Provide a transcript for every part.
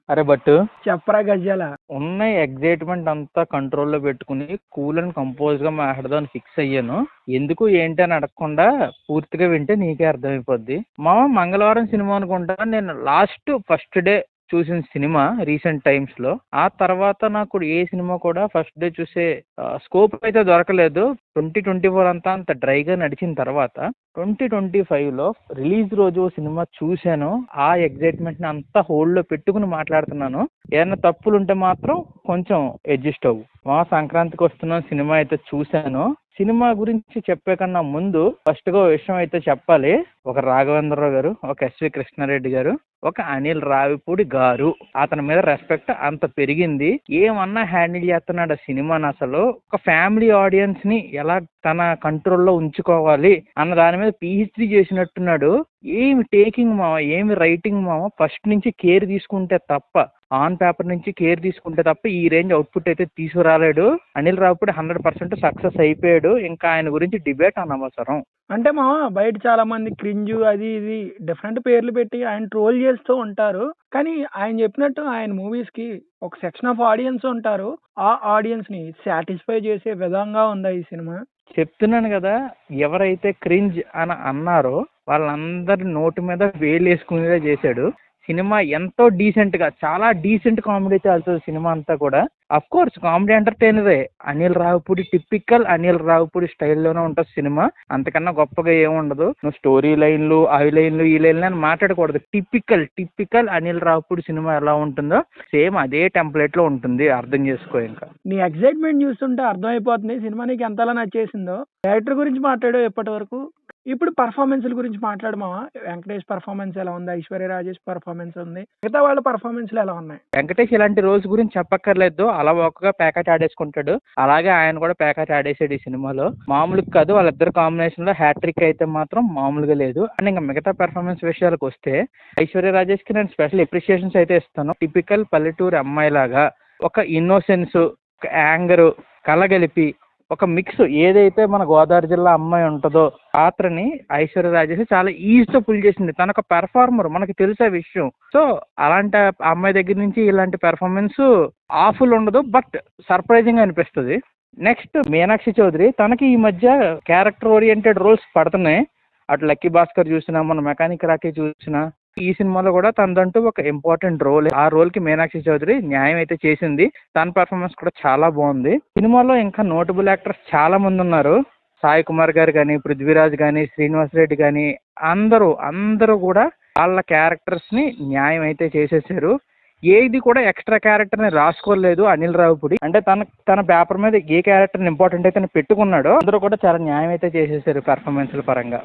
అరే బట్టు చెప్పరా గజాల. ఉన్న ఎగ్జైట్మెంట్ అంతా కంట్రోల్లో పెట్టుకుని కూల్ అండ్ కంపోజ్గా మాట్లాడదామని ఫిక్స్ అయ్యాను. ఎందుకు ఏంటి అని అడగకుండా పూర్తిగా వింటే నీకే అర్థమైపోద్ది. మంగళవారం సినిమా అనుకుంటా నేను ఫస్ట్ డే చూసిన సినిమా రీసెంట్ టైమ్స్లో. ఆ తర్వాత నాకు ఏ సినిమా కూడా ఫస్ట్ డే చూసే స్కోప్ అయితే దొరకలేదు. 2024 అంతా అంత డ్రైగా నడిచిన తర్వాత 2025లో రిలీజ్ రోజు సినిమా చూశాను. ఆ ఎగ్జైట్మెంట్ని అంతా హోల్డ్లో పెట్టుకుని మాట్లాడుతున్నాను. ఏదైనా తప్పులు ఉంటే మాత్రం కొంచెం అడ్జస్ట్ అవ్వు. సంక్రాంతికి వస్తున్న సినిమా అయితే చూశాను. సినిమా గురించి చెప్పే కన్నా ముందు ఫస్ట్గా విషయం అయితే చెప్పాలి. ఒక రాఘవేంద్రరావు గారు, ఒక ఎస్వి కృష్ణారెడ్డి గారు, ఒక అనిల్ రావిపూడి గారు, అతని మీద రెస్పెక్ట్ అంత పెరిగింది. ఏమన్నా హ్యాండిల్ చేస్తున్నాడు ఆ సినిమాని. అసలు ఒక ఫ్యామిలీ ఆడియన్స్ ని ఎలా తన కంట్రోల్లో ఉంచుకోవాలి అన్న దాని మీద పిహెచ్డి చేసినట్టున్నాడు. ఏమి టేకింగ్ మామ, ఏమి రైటింగ్ మామ. ఫస్ట్ నుంచి కేర్ తీసుకుంటే తప్ప, ఆన్ పేపర్ నుంచి కేర్ తీసుకుంటే తప్ప ఈ రేంజ్ అవుట్పుట్ అయితే తీసుకురాలేడు. అనిల్ రావిపూడి 100% సక్సెస్ అయిపోయాడు. ఇంకా ఆయన గురించి డిబేట్ అనవసరం. అంటే మా బయట చాలా మంది క్రింజ్ అది ఇది డిఫరెంట్ పేర్లు పెట్టి ఆయన ట్రోల్ చేస్తూ ఉంటారు. కానీ ఆయన చెప్పినట్టు ఆయన మూవీస్ కి ఒక సెక్షన్ ఆఫ్ ఆడియన్స్ ఉంటారు. ఆ ఆడియన్స్ ని సాటిస్ఫై చేసే విధంగా ఉందా ఈ సినిమా? చెప్తున్నాను కదా, ఎవరైతే క్రింజ్ అని అన్నారో వాళ్ళందరి నోటి మీద వేలు వేసుకునేలా చేశాడు. సినిమా ఎంతో డీసెంట్గా, చాలా డీసెంట్ కామెడీతో వెళ్తుంది సినిమా అంతా కూడా. అఫ్ కోర్స్ కామెడీ ఎంటర్టైనరే. అనిల్ రావిపూడి టిపికల్ అనిల్ రావిపూడి స్టైల్లోనే ఉంటుంది సినిమా. అంతకన్నా గొప్పగా ఏముండదు. నువ్వు స్టోరీ లైన్లు ఈ లైన్లు అని మాట్లాడకూడదు. టిపికల్ అనిల్ రావిపూడి సినిమా ఎలా ఉంటుందో సేమ్ అదే టెంప్లెట్లో ఉంటుంది. అర్థం చేసుకో. ఇంకా నీ ఎక్సైట్మెంట్ చూస్తుంటే అర్థమైపోతుంది సినిమా నీకు ఎంతలా నచ్చేసిందో. డైరెక్టర్ గురించి మాట్లాడావు ఇప్పటి వరకు. ఇప్పుడు పర్ఫార్మెన్స్ల గురించి మాట్లాడు మావా. వెంకటేష్ పర్ఫార్మెన్స్ ఎలా ఉంది? ఐశ్వర్య రాజేష్ పర్ఫార్మెన్స్ ఉంది. మిగతా వాళ్ళ పర్ఫార్మెన్స్లు ఎలా ఉన్నాయి? వెంకటేష్ ఇలాంటి రోల్స్ గురించి చెప్పక్కర్లేదు. అలా ఒక్కగా ప్యాకెట్ ఆడేసుకుంటాడు. అలాగే ఆయన కూడా ప్యాకెట్ ఆడేసాడు ఈ సినిమాలో. మామూలుగా కాదు, వాళ్ళిద్దరు కాంబినేషన్ లో హ్యాట్రిక్ అయితే మాత్రం మామూలుగా లేదు. అండ్ ఇంకా మిగతా పెర్ఫార్మెన్స్ విషయాలకు వస్తే ఐశ్వర్య రాజేష్ కి నేను స్పెషల్ అప్రిషియేషన్స్ అయితే ఇస్తాను. టిపికల్ పల్లెటూరు అమ్మాయిలాగా ఒక ఇన్నోసెన్స్, ఒక యాంగర్ కలగలిపి ఒక మిక్స్ ఏదైతే మన గోదావరి జిల్లా అమ్మాయి ఉంటుందో పాత్రని ఐశ్వర్య రాజేష్ చాలా ఈజీతో పుల్ చేసింది. తన ఒక పెర్ఫార్మర్, మనకు తెలిసే విషయం. సో అలాంటి అమ్మాయి దగ్గర నుంచి ఇలాంటి పెర్ఫార్మెన్స్ ఆఫుల్ ఉండదు, బట్ సర్ప్రైజింగ్ అనిపిస్తుంది. నెక్స్ట్ మీనాక్షి చౌదరి. తనకి ఈ మధ్య క్యారెక్టర్ ఓరియంటెడ్ రోల్స్ పడుతున్నాయి. అటు లక్కీ భాస్కర్ చూసినా, మన మెకానిక్ రాకీ చూసినా, ఈ సినిమాలో కూడా తనదంటూ ఒక ఇంపార్టెంట్ రోల్. ఆ రోల్ కి మీనాక్షి చౌదరి న్యాయం అయితే చేసింది. తన పర్ఫార్మెన్స్ కూడా చాలా బాగుంది. సినిమాలో ఇంకా నోటబుల్ యాక్టర్స్ చాలా మంది ఉన్నారు. సాయి కుమార్ గారు కానీ, పృథ్వీరాజ్ కానీ, శ్రీనివాస్ రెడ్డి కానీ, అందరూ కూడా వాళ్ళ క్యారెక్టర్స్ ని న్యాయం అయితే చేసేసారు. ఏది కూడా ఎక్స్ట్రా క్యారెక్టర్ ని రాసుకోలేదు అనిల్ రావిపూడి. అంటే తన పేపర్ మీద ఏ క్యారెక్టర్ ఇంపార్టెంట్ అయితే పెట్టుకున్నాడో అందరూ కూడా చాలా న్యాయం అయితే చేసేసారు పెర్ఫార్మెన్స్ల పరంగా.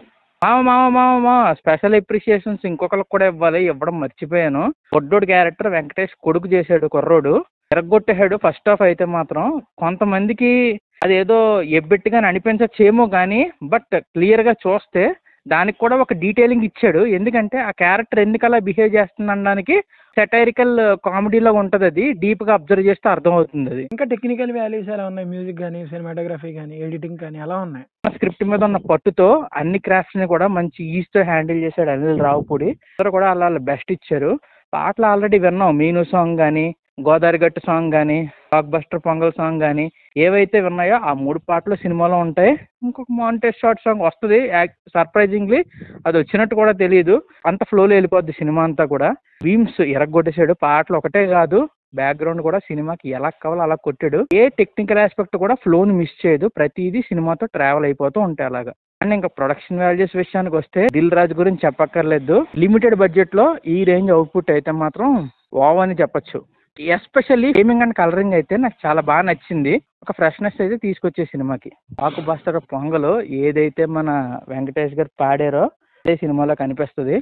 మామ స్పెషల్ అప్రిషియేషన్స్ ఇంకొకరికి కూడా ఇవ్వడం మర్చిపోయాను. బొడ్డోడు క్యారెక్టర్ వెంకటేష్ కొడుకు చేశాడు. కుర్రోడు ఎరగొట్టేశాడు ఫస్ట్ హాఫ్ అయితే మాత్రం. కొంతమందికి అదేదో ఎబ్బెట్టుగా అనిపించచ్చేమో కానీ, బట్ క్లియర్గా చూస్తే దానికి కూడా ఒక డీటెయిలింగ్ ఇచ్చాడు. ఎందుకంటే ఆ క్యారెక్టర్ ఎందుకు అలా బిహేవ్ చేస్తుందనడానికి సెటైరికల్ కామెడీలో ఉంటుంది. అది డీప్గా అబ్జర్వ్ చేస్తే అర్థమవుతుంది. అది ఇంకా టెక్నికల్ వాల్యూస్ ఎలా ఉన్నాయి? మ్యూజిక్ కానీ, సినిమాటోగ్రఫీ కానీ, ఎడిటింగ్ కానీ ఎలా ఉన్నాయి? స్క్రిప్ట్ మీద ఉన్న పట్టుతో అన్ని క్రాఫ్ట్స్ ని కూడా మంచి ఈజీతో హ్యాండిల్ చేశాడు అనిల్ రావిపూడి. అందరూ కూడా వాళ్ళ బెస్ట్ ఇచ్చారు. పాటలు ఆల్రెడీ విన్నాం. మీను సాంగ్ కానీ, గోదావరి గట్టు సాంగ్ కానీ, బ్లాక్ బస్టర్ పొంగల్ సాంగ్ కానీ, ఏవైతే ఉన్నాయో ఆ 3 పాటలు సినిమాలో ఉంటాయి. ఇంకొక మాంటేజ్ షార్ట్ సాంగ్ వస్తుంది. సర్ప్రైజింగ్లీ అది వచ్చినట్టు కూడా తెలియదు. అంత ఫ్లోలో వెళ్ళిపోద్ది సినిమా అంతా కూడా. వీమ్స్ ఎరగొట్టేశాడు. పాటలు ఒకటే కాదు, బ్యాక్గ్రౌండ్ కూడా సినిమాకి ఎలా కావాలో అలా కొట్టాడు. ఏ టెక్నికల్ ఆస్పెక్ట్ కూడా ఫ్లోని మిస్ చేయదు. ప్రతిదీ సినిమాతో ట్రావెల్ అయిపోతూ ఉంటాయి అలాగా. అండ్ ఇంకా ప్రొడక్షన్ వాల్యూస్ విషయానికి వస్తే దిల్ రాజు గురించి చెప్పక్కర్లేదు. లిమిటెడ్ బడ్జెట్ లో ఈ రేంజ్ అవుట్పుట్ అయితే మాత్రం వావ్ అని చెప్పొచ్చు. ఎస్పెషల్లీ గేమింగ్ అండ్ కలరింగ్ అయితే నాకు చాలా బాగా నచ్చింది. ఒక ఫ్రెష్నెస్ అయితే తీసుకొచ్చే సినిమాకి. ఆకు బస్టర్ పొంగలు ఏదైతే మన వెంకటేష్ గారు పాడారో అదే సినిమాలో కనిపిస్తుంది.